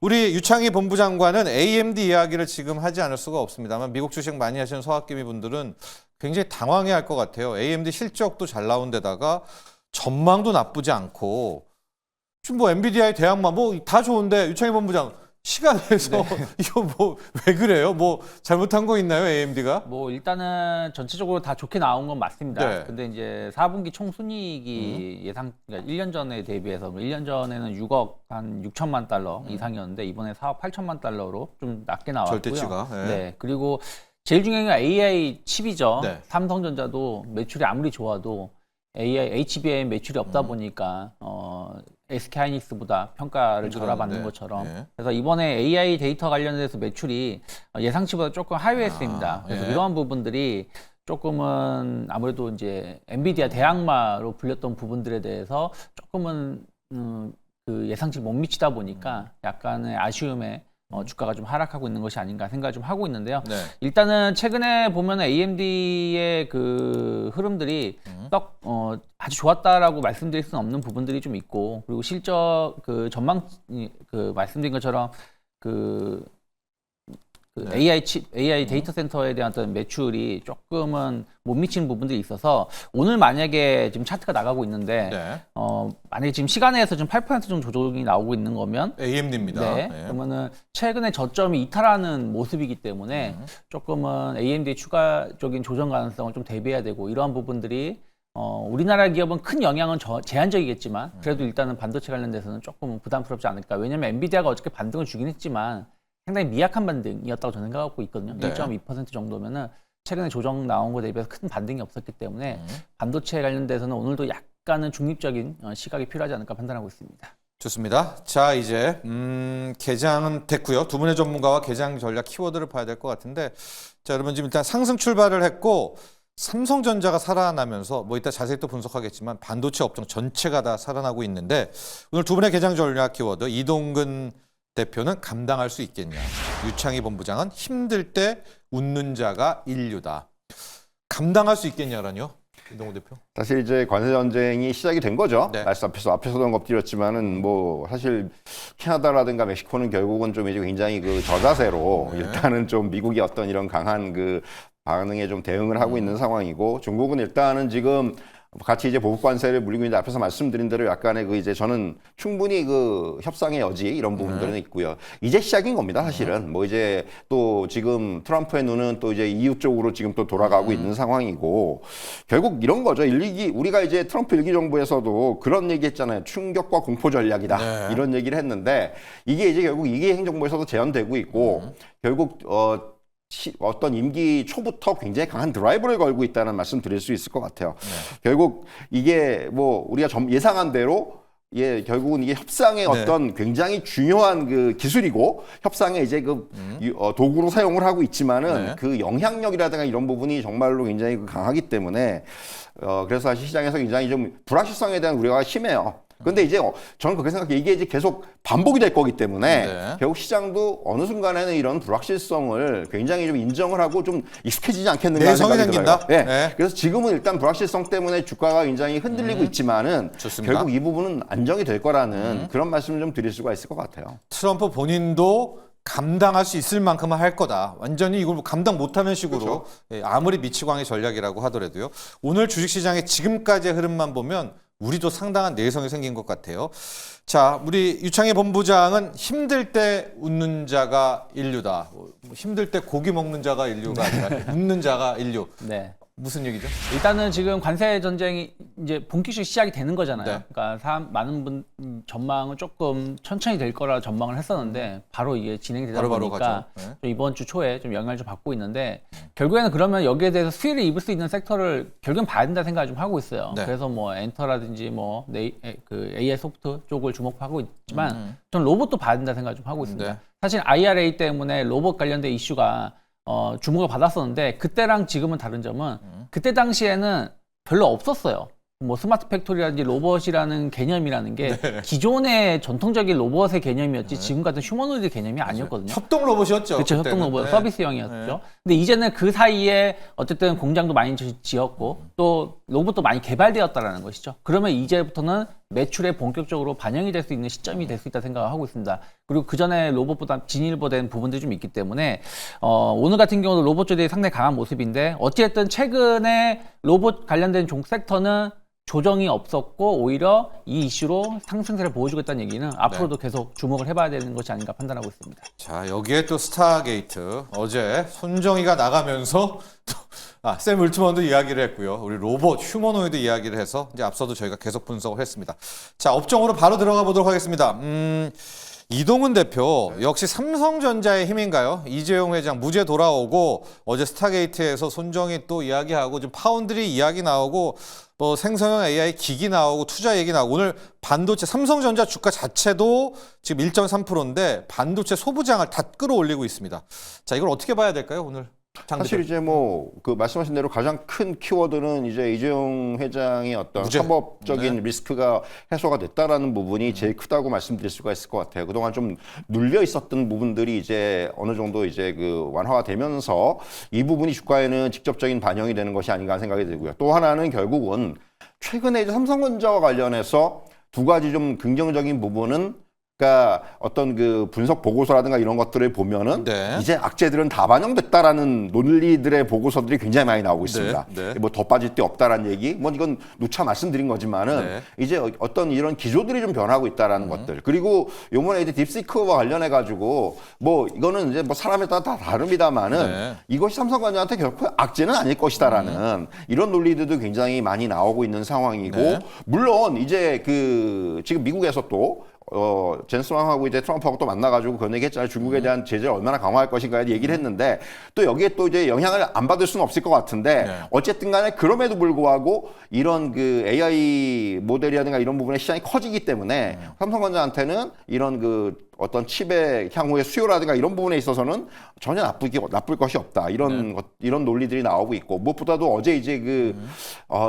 우리 유창희 본부장관은 AMD 이야기를 지금 하지 않을 수가 없습니다만 미국 주식 많이 하시는 서학기미 분들은 굉장히 당황해할 것 같아요. AMD 실적도 잘 나온 데다가 전망도 나쁘지 않고 지금 뭐 엔비디아의 대항마 뭐 다 좋은데 유창희 본부장 시간 내서 이거 뭐 왜 그래요? 뭐 잘못한 거 있나요, AMD가? 뭐 일단은 전체적으로 다 좋게 나온 건 맞습니다. 네. 근데 이제 4분기 총순이익이 예상 그러니까 1년 전에 대비해서 1년 전에는 6억 한 6천만 달러 이상이었는데 이번에 4억 8천만 달러로 좀 낮게 나왔고요. 절대치가. 네. 네. 그리고 제일 중요한 건 AI 칩이죠. 네. 삼성전자도 매출이 아무리 좋아도 AI HBM 매출이 없다 보니까 SK 하이닉스보다 평가를 절하받는 것처럼 네. 그래서 이번에 AI 데이터 관련해서 매출이 예상치보다 조금 하회했습니다. 그래서 예. 이러한 부분들이 조금은 아무래도 이제 엔비디아 대항마로 불렸던 부분들에 대해서 조금은 그 예상치 못 미치다 보니까 약간의 아쉬움에 주가가 좀 하락하고 있는 것이 아닌가 생각을 좀 하고 있는데요. 네. 일단은 최근에 보면 AMD의 그 흐름들이 아주 좋았다라고 말씀드릴 수는 없는 부분들이 좀 있고 그리고 실적 그 전망 그 말씀드린 것처럼 그 네. AI 칩, AI 데이터 센터에 대한 어떤 매출이 조금은 못 미치는 부분들이 있어서 오늘 만약에 지금 차트가 나가고 있는데 네. 만약에 지금 시간에서 좀 8% 정도 조정이 나오고 있는 거면 AMD입니다. 네. 그러면은 최근에 저점이 이탈하는 모습이기 때문에 조금은 AMD의 추가적인 조정 가능성을 좀 대비해야 되고 이러한 부분들이 우리나라 기업은 큰 영향은 제한적이겠지만 그래도 일단은 반도체 관련돼서는 조금 부담스럽지 않을까. 왜냐면 엔비디아가 어저께 반등을 주긴 했지만 상당히 미약한 반등이었다고 저는 생각하고 있거든요. 네. 1.2% 정도면은 최근에 조정 나온 거에 대비해서 큰 반등이 없었기 때문에 반도체 관련돼서는 오늘도 약간은 중립적인 시각이 필요하지 않을까 판단하고 있습니다. 좋습니다. 자, 이제 개장은 됐고요. 두 분의 전문가와 개장 전략 키워드를 봐야 될 것 같은데 자, 여러분 지금 일단 상승 출발을 했고 삼성전자가 살아나면서 뭐 이따 자세히 또 분석하겠지만 반도체 업종 전체가 다 살아나고 있는데 오늘 두 분의 개장 전략 키워드 이동근 대표는 감당할 수 있겠냐. 유창희 본부장은 힘들 때 웃는 자가 인류다. 감당할 수 있겠냐라뇨. 이동근 대표. 사실 이제 관세 전쟁이 시작이 된 거죠. 네. 말씀 앞에서도 언급드렸지만은 뭐 사실 캐나다라든가 멕시코는 결국은 좀 이제 굉장히 그 저자세로 일단은 좀 미국이 어떤 이런 강한 그 반응에 좀 대응을 하고 있는 상황이고 중국은 일단은 지금 같이 이제 보복 관세를 물리고 있는데 앞에서 말씀드린 대로 약간의 그 이제 저는 충분히 그 협상의 여지 이런 부분들은 있고요. 이제 시작인 겁니다, 사실은. 뭐 이제 또 지금 트럼프의 눈은 또 이제 EU 쪽으로 지금 또 돌아가고 있는 상황이고 결국 이런 거죠. 우리가 이제 트럼프 1기 정부에서도 그런 얘기 했잖아요. 충격과 공포 전략이다. 네. 이런 얘기를 했는데 이게 이제 결국 2기 행정부에서도 재현되고 있고 결국 어떤 임기 초부터 굉장히 강한 드라이브를 걸고 있다는 말씀 드릴 수 있을 것 같아요. 결국 이게 뭐 우리가 예상한 대로 결국은 이게 협상의 어떤 굉장히 중요한 그 기술이고 협상에 이제 그 도구로 사용을 하고 있지만은 그 영향력이라든가 이런 부분이 정말로 굉장히 강하기 때문에 그래서 사실 시장에서 굉장히 좀 불확실성에 대한 우려가 심해요. 근데 이제 저는 그렇게 생각해요. 이게 이제 계속 반복이 될 거기 때문에 결국 시장도 어느 순간에는 이런 불확실성을 굉장히 좀 인정을 하고 좀 익숙해지지 않겠는가 하는 생각이 생긴다? 들어요. 네. 그래서 지금은 일단 불확실성 때문에 주가가 굉장히 흔들리고 있지만은 좋습니다. 결국 이 부분은 안정이 될 거라는 그런 말씀을 좀 드릴 수가 있을 것 같아요. 트럼프 본인도 감당할 수 있을 만큼은 할 거다. 완전히 이걸 감당 못하는 식으로 아무리 미치광이 전략이라고 하더라도요. 오늘 주식시장의 지금까지의 흐름만 보면 우리도 상당한 내성이 생긴 것 같아요. 자, 우리 유창희 본부장은 힘들 때 웃는 자가 인류다. 힘들 때 고기 먹는 자가 인류가 아니라 웃는 자가 인류. 네. 무슨 얘기죠? 일단은 지금 관세 전쟁이 이제 본격적으로 시작이 되는 거잖아요. 네. 그러니까 많은 분 전망은 조금 천천히 될 거라 전망을 했었는데 바로 이게 진행이 되다 보니까 가죠. 좀 이번 주 초에 좀 영향을 좀 받고 있는데 결국에는 그러면 여기에 대해서 수혜를 입을 수 있는 섹터를 결국엔 봐야 된다 생각을 좀 하고 있어요. 네. 그래서 뭐 엔터라든지 뭐 그 AI 소프트 쪽을 주목하고 있지만 전 로봇도 봐야 된다 생각을 좀 하고 있습니다. 네. 사실 IRA 때문에 로봇 관련된 이슈가 주목을 받았었는데 그때랑 지금은 다른 점은 그때 당시에는 별로 없었어요. 뭐 스마트 팩토리라든지 로봇이라는 개념이라는 게 네. 기존의 전통적인 로봇의 개념이었지 지금 같은 휴머노이드 개념이 아니었거든요. 협동 로봇이었죠. 그렇죠. 협동 그때는. 로봇 네. 서비스형이었죠. 근데 이제는 그 사이에 어쨌든 공장도 많이 지었고 또 로봇도 많이 개발되었다라는 것이죠. 그러면 이제부터는 매출에 본격적으로 반영이 될 수 있는 시점이 될 수 있다 생각을 하고 있습니다. 그리고 그 전에 로봇보다 진일보된 부분들이 좀 있기 때문에 오늘 같은 경우도 로봇주들이 상당히 강한 모습인데 어찌됐든 최근에 로봇 관련된 종 섹터는 조정이 없었고 오히려 이 이슈로 상승세를 보여주고 있다는 얘기는 앞으로도 계속 주목을 해봐야 되는 것이 아닌가 판단하고 있습니다. 자, 여기에 또 스타게이트 어제 손정희가 나가면서 샘 울트먼도 이야기를 했고요. 우리 로봇, 휴머노이드 이야기를 해서 이제 앞서도 저희가 계속 분석을 했습니다. 자, 업종으로 바로 들어가 보도록 하겠습니다. 이동훈 대표 역시 삼성전자의 힘인가요? 이재용 회장 무죄 돌아오고 어제 스타게이트에서 손정희 또 이야기하고 지금 파운드리 이야기 나오고 뭐 생성형 AI 기기 나오고 투자 얘기 나오고 오늘 반도체 삼성전자 주가 자체도 지금 1.3%인데 반도체 소부장을 다 끌어올리고 있습니다. 자, 이걸 어떻게 봐야 될까요, 오늘? 사실 이제 뭐 그 말씀하신 대로 가장 큰 키워드는 이제 이재용 회장의 어떤 무죄. 사법적인 리스크가 해소가 됐다라는 부분이 제일 크다고 말씀드릴 수가 있을 것 같아요. 그동안 좀 눌려 있었던 부분들이 이제 어느 정도 이제 그 완화가 되면서 이 부분이 주가에는 직접적인 반영이 되는 것이 아닌가 하는 생각이 들고요. 또 하나는 결국은 최근에 이제 삼성전자와 관련해서 두 가지 좀 긍정적인 부분은 그러니까 어떤 그 분석 보고서라든가 이런 것들을 보면은 네. 이제 악재들은 다 반영됐다라는 논리들의 보고서들이 굉장히 많이 나오고 있습니다. 네. 뭐 더 빠질 데 없다라는 얘기, 뭐 이건 누차 말씀드린 거지만은 네. 이제 어떤 이런 기조들이 좀 변하고 있다라는 것들. 그리고 요번에 이제 딥시크와 관련해 가지고 뭐 이거는 이제 뭐 사람에 따라 다 다릅니다만은 네. 이것이 삼성전자한테 결코 악재는 아닐 것이다라는 이런 논리들도 굉장히 많이 나오고 있는 상황이고 네. 물론 이제 그 지금 미국에서 또 젠스랑하고 이제 트럼프하고 또 만나가지고 그런 얘기 했잖아요. 중국에 대한 제재를 얼마나 강화할 것인가에 얘기를 했는데 또 여기에 또 이제 영향을 안 받을 수는 없을 것 같은데 네. 어쨌든 간에 그럼에도 불구하고 이런 그 AI 모델이라든가 이런 부분의 시장이 커지기 때문에 삼성전자한테는 이런 그 어떤 칩의 향후의 수요라든가 이런 부분에 있어서는 전혀 나쁠 것이 없다. 이런 이런 논리들이 나오고 있고 무엇보다도 어제 이제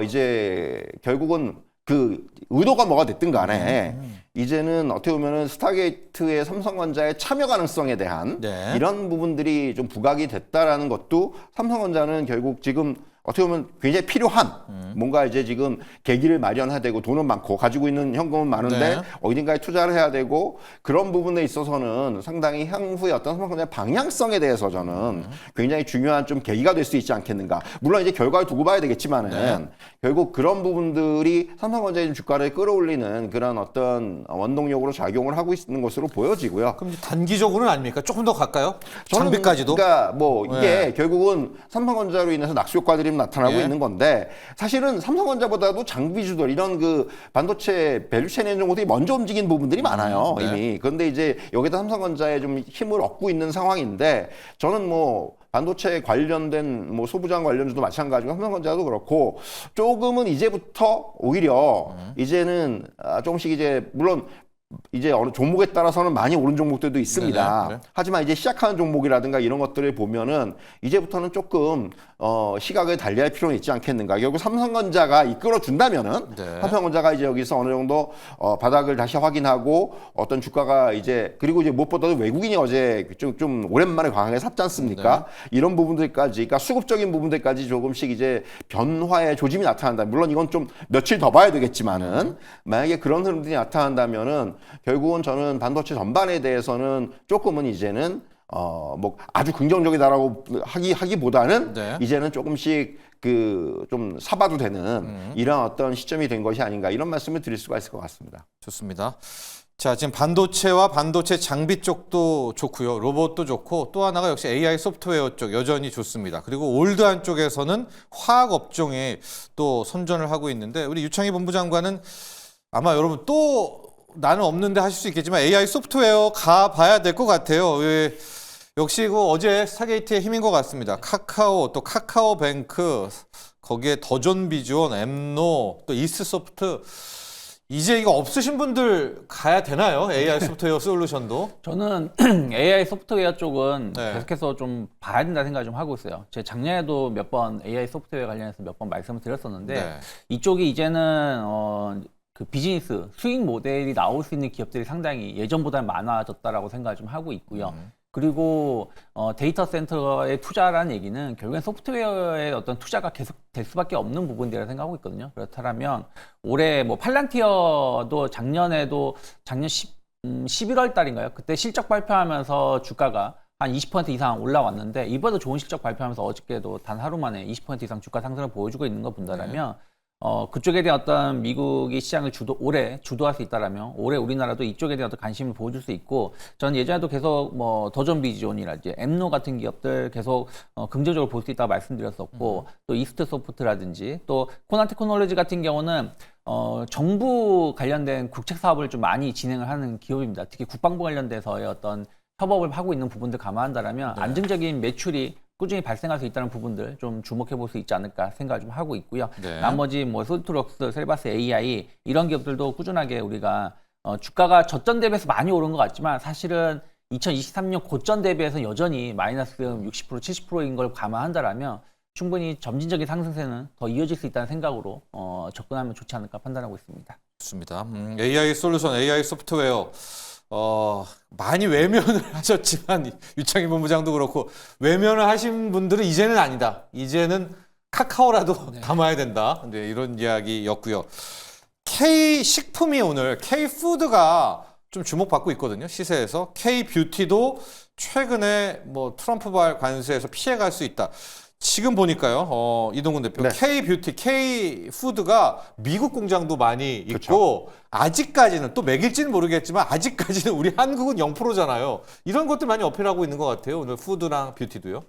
이제 결국은 그 의도가 뭐가 됐든 간에 이제는 어떻게 보면은 스타게이트의 삼성전자의 참여 가능성에 대한 네. 이런 부분들이 좀 부각이 됐다라는 것도 삼성전자는 결국 지금 어떻게 보면 굉장히 필요한 뭔가 이제 지금 계기를 마련해야 되고 돈은 많고 가지고 있는 현금은 많은데 네. 어딘가에 투자를 해야 되고 그런 부분에 있어서는 상당히 향후의 어떤 삼성전자의 방향성에 대해서 저는 굉장히 중요한 좀 계기가 될 수 있지 않겠는가. 물론 이제 결과를 두고 봐야 되겠지만은 네. 결국 그런 부분들이 삼성전자의 주가를 끌어올리는 그런 어떤 원동력으로 작용을 하고 있는 것으로 보여지고요. 그럼 단기적으로는 아닙니까? 조금 더 갈까요? 저는 장비까지도? 그러니까 뭐 이게 네. 결국은 삼성전자로 인해서 낙수 효과들이 나타나고 예. 있는 건데 사실은 삼성전자보다도 장비주들 이런 그 반도체 밸류체인 종목들이 먼저 움직인 부분들이 많아요. 네. 이미. 그런데 이제 여기다 삼성전자에 좀 힘을 얻고 있는 상황인데 저는 뭐 반도체 관련된 뭐 소부장 관련주도 마찬가지고 삼성전자도 그렇고 조금은 이제부터 오히려 이제는 조금씩 이제 물론 이제 어느 종목에 따라서는 많이 오른 종목들도 있습니다. 네네. 하지만 이제 시작하는 종목이라든가 이런 것들을 보면은 이제부터는 조금 시각을 달리할 필요는 있지 않겠는가. 결국 삼성전자가 이끌어 준다면은 네. 삼성전자가 이제 여기서 어느 정도 바닥을 다시 확인하고 어떤 주가가 이제 그리고 이제 무엇보다도 외국인이 어제 좀 오랜만에 강하게 샀지 않습니까? 이런 부분들까지, 그러니까 수급적인 부분들까지 조금씩 이제 변화의 조짐이 나타난다. 물론 이건 좀 며칠 더 봐야 되겠지만은 만약에 그런 흐름들이 나타난다면은 결국은 저는 반도체 전반에 대해서는 조금은 이제는 뭐 아주 긍정적이다라고 하기보다는 네. 이제는 조금씩 그 좀 사봐도 되는 이런 어떤 시점이 된 것이 아닌가 이런 말씀을 드릴 수가 있을 것 같습니다. 좋습니다. 자, 지금 반도체와 반도체 장비 쪽도 좋고요. 로봇도 좋고 또 하나가 역시 AI 소프트웨어 쪽 여전히 좋습니다. 그리고 올드한 쪽에서는 화학 업종에 또 선전을 하고 있는데 우리 유창희 본부장관은 아마 여러분 또 나는 없는데 하실 수 있겠지만 AI 소프트웨어 가봐야 될 것 같아요. 역시 어제 스타게이트의 힘인 것 같습니다. 카카오, 또 카카오뱅크, 거기에 더존 비주얼, 엠노, 또 이스소프트 이제 이거 없으신 분들 가야 되나요? AI 소프트웨어 솔루션도. 저는 AI 소프트웨어 쪽은 네. 계속해서 좀 봐야 된다 생각을 좀 하고 있어요. 제가 작년에도 몇 번 AI 소프트웨어 관련해서 몇 번 말씀을 드렸었는데 네. 이쪽이 이제는 그 비즈니스 수익 모델이 나올 수 있는 기업들이 상당히 예전보다는 많아졌다라고 생각을 좀 하고 있고요. 그리고 데이터 센터에 투자라는 얘기는 결국엔 소프트웨어의 어떤 투자가 계속 될 수밖에 없는 부분이라고 생각하고 있거든요. 그렇다면 올해 뭐 팔란티어도 작년 11월 달인가요? 그때 실적 발표하면서 주가가 한 20% 이상 올라왔는데 이번에도 좋은 실적 발표하면서 어저께도 단 하루 만에 20% 이상 주가 상승을 보여주고 있는 거 본다라면 그쪽에 대한 어떤 미국이 시장을 올해 주도할 수 있다라면 올해 우리나라도 이쪽에 대한 어떤 관심을 보여줄 수 있고 저는 예전에도 계속 뭐 도전 비전이라든지 엠노 같은 기업들 계속 긍정적으로 볼 수 있다고 말씀드렸었고 또 이스트 소프트라든지 또 코난 테크놀로지 같은 경우는 정부 관련된 국책 사업을 좀 많이 진행을 하는 기업입니다. 특히 국방부 관련돼서의 어떤 협업을 하고 있는 부분들 감안한다라면 네. 안정적인 매출이 꾸준히 발생할 수 있다는 부분들 좀 주목해 볼 수 있지 않을까 생각을 좀 하고 있고요. 네. 나머지 뭐 솔트럭스, 셀바스 AI 이런 기업들도 꾸준하게 우리가 주가가 저점 대비해서 많이 오른 것 같지만 사실은 2023년 고점 대비해서 여전히 마이너스 60%, 70%인 걸 감안한다라면 충분히 점진적인 상승세는 더 이어질 수 있다는 생각으로 접근하면 좋지 않을까 판단하고 있습니다. 좋습니다. AI 솔루션, AI 소프트웨어. 많이 외면을 하셨지만 유창희 본부장도 그렇고 외면을 하신 분들은 이제는 아니다. 이제는 카카오라도 담아야 된다. 네, 이런 이야기였고요. K-식품이 오늘 K-푸드가 좀 주목받고 있거든요. 시세에서. K-뷰티도 최근에 뭐 트럼프발 관세에서 피해갈 수 있다. 지금 보니까요, 이동근 대표, 네. K-뷰티, K-푸드가 미국 공장도 많이 있고, 그쵸. 아직까지는 또 맥일지는 모르겠지만, 아직까지는 우리 한국은 0%잖아요. 이런 것들 많이 어필하고 있는 것 같아요. 오늘 푸드랑 뷰티도요.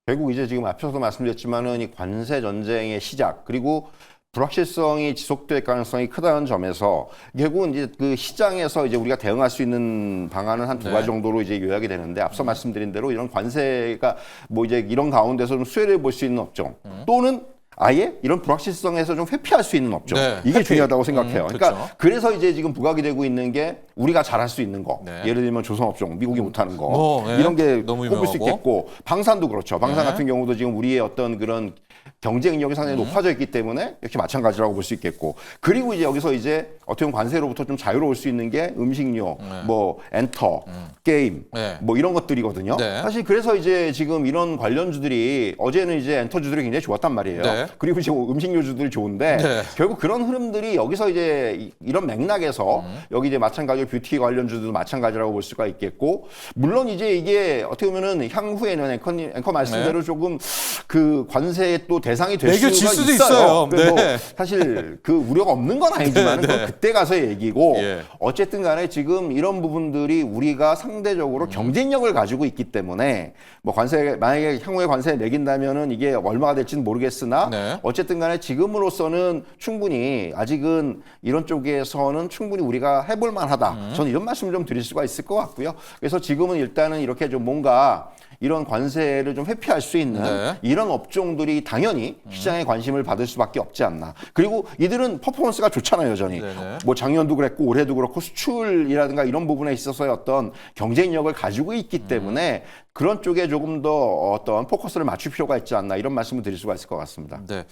결국 이제 지금 앞서서 말씀드렸지만은 이 관세 전쟁의 시작 그리고 불확실성이 지속될 가능성이 크다는 점에서 결국은 이제 그 시장에서 이제 우리가 대응할 수 있는 방안은 한 두 네. 가지 정도로 이제 요약이 되는데 앞서 말씀드린 대로 이런 관세가 뭐 이제 이런 가운데서 좀 수혜를 볼 수 있는 업종 또는 아예 이런 불확실성에서 좀 회피할 수 있는 업종 네, 이게 회피. 중요하다고 생각해요. 그렇죠. 그러니까 그래서 이제 지금 부각이 되고 있는 게 우리가 잘할 수 있는 거 네. 예를 들면 조선업종 미국이 못하는 거 뭐, 네. 이런 게 너무 꼽을 수 유명하고. 있겠고 방산도 그렇죠. 방산 네. 같은 경우도 지금 우리의 어떤 그런 경쟁력이 상당히 높아져 있기 때문에 역시 마찬가지라고 볼 수 있겠고 그리고 이제 여기서 이제 어떻게 보면 관세로부터 좀 자유로울 수 있는 게 음식료, 뭐 엔터, 게임, 네. 뭐 이런 것들이거든요. 네. 사실 그래서 이제 지금 이런 관련주들이 어제는 이제 엔터주들이 굉장히 좋았단 말이에요. 네. 그리고 지금 음식료주들이 좋은데 네. 결국 그런 흐름들이 여기서 이제 이런 맥락에서 여기 이제 마찬가지로 뷰티 관련주들도 마찬가지라고 볼 수가 있겠고 물론 이제 이게 어떻게 보면은 향후에는 앵커 말씀대로 조금 그 관세에 또 대상이 될 매겨질 수가 수도 있어요. 있어요. 그래서 네. 사실 그 우려가 없는 건 아니지만 네, 네. 그건 그때 가서의 얘기고 예. 어쨌든 간에 지금 이런 부분들이 우리가 상대적으로 경쟁력을 가지고 있기 때문에 뭐 관세 만약에 향후에 관세 매긴다면은 이게 얼마가 될지는 모르겠으나 네. 어쨌든 간에 지금으로서는 충분히 아직은 이런 쪽에서는 충분히 우리가 해볼 만하다. 저는 이런 말씀을 좀 드릴 수가 있을 것 같고요. 그래서 지금은 일단은 이렇게 좀 뭔가 이런 관세를 좀 회피할 수 있는 네. 이런 업종들이 당연히 시장의 관심을 받을 수밖에 없지 않나. 그리고 이들은 퍼포먼스가 좋잖아요, 여전히. 네네. 뭐 작년도 그랬고 올해도 그렇고 수출이라든가 이런 부분에 있어서의 어떤 경쟁력을 가지고 있기 때문에 그런 쪽에 조금 더 어떤 포커스를 맞출 필요가 있지 않나 이런 말씀을 드릴 수가 있을 것 같습니다. 네.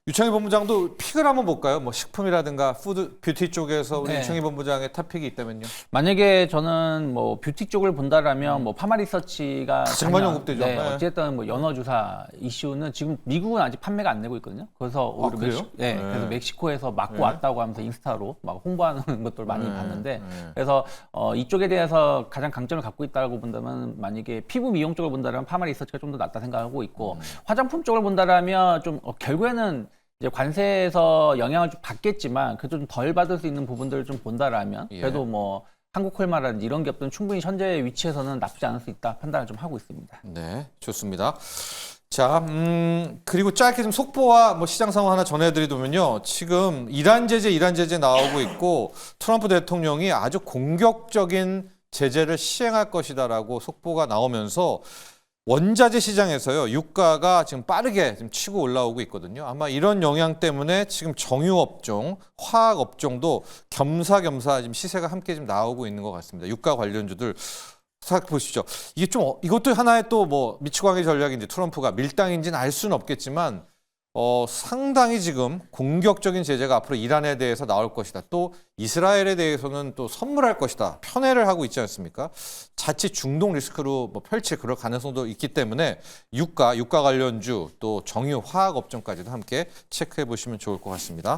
유창희 본부장도 픽을 한번 볼까요? 뭐 식품이라든가 푸드, 뷰티 쪽에서 우리 네. 유창희 본부장의 탑픽이 있다면요. 만약에 저는 뭐 뷰티 쪽을 본다라면 뭐 파마리서치가 가장 많이 언급되죠. 네, 네. 어쨌든 뭐 연어 주사 이슈는 지금 미국은 아직 판매가 안 되고 있거든요. 그래서 오히려 그래요? 네, 네. 그래서 멕시코에서 맞고 네. 왔다고 하면서 인스타로 막 홍보하는 것들 많이 네. 봤는데 네. 그래서 이쪽에 대해서 가장 강점을 갖고 있다고 본다면 만약에 피부 미용 쪽을 본다면 파마리서치가 좀 더 낫다 생각하고 있고 화장품 쪽을 본다라면 좀 결국에는 이제 관세에서 영향을 좀 받겠지만 그래도 좀 덜 받을 수 있는 부분들을 좀 본다라면 예. 그래도 뭐 한국콜마라든지 이런 기업들은 충분히 현재 위치에서는 나쁘지 않을 수 있다 판단을 좀 하고 있습니다. 네, 좋습니다. 자, 그리고 짧게 좀 속보와 뭐 시장 상황 하나 전해드리면요. 지금 이란 제재 나오고 있고 트럼프 대통령이 아주 공격적인 제재를 시행할 것이다라고 속보가 나오면서 원자재 시장에서요, 유가가 지금 빠르게 지금 치고 올라오고 있거든요. 아마 이런 영향 때문에 지금 정유업종, 화학업종도 겸사겸사 지금 시세가 함께 지금 나오고 있는 것 같습니다. 유가 관련주들 싹 보시죠. 이게 좀 이것도 하나의 또 뭐 미치광이 전략인지 트럼프가 밀당인지는 알 수는 없겠지만 상당히 지금 공격적인 제재가 앞으로 이란에 대해서 나올 것이다. 또 이스라엘에 대해서는 또 선물할 것이다. 편애를 하고 있지 않습니까? 자칫 중동 리스크로 뭐 펼칠 그럴 가능성도 있기 때문에 유가 관련주 또 정유 화학 업종까지도 함께 체크해 보시면 좋을 것 같습니다.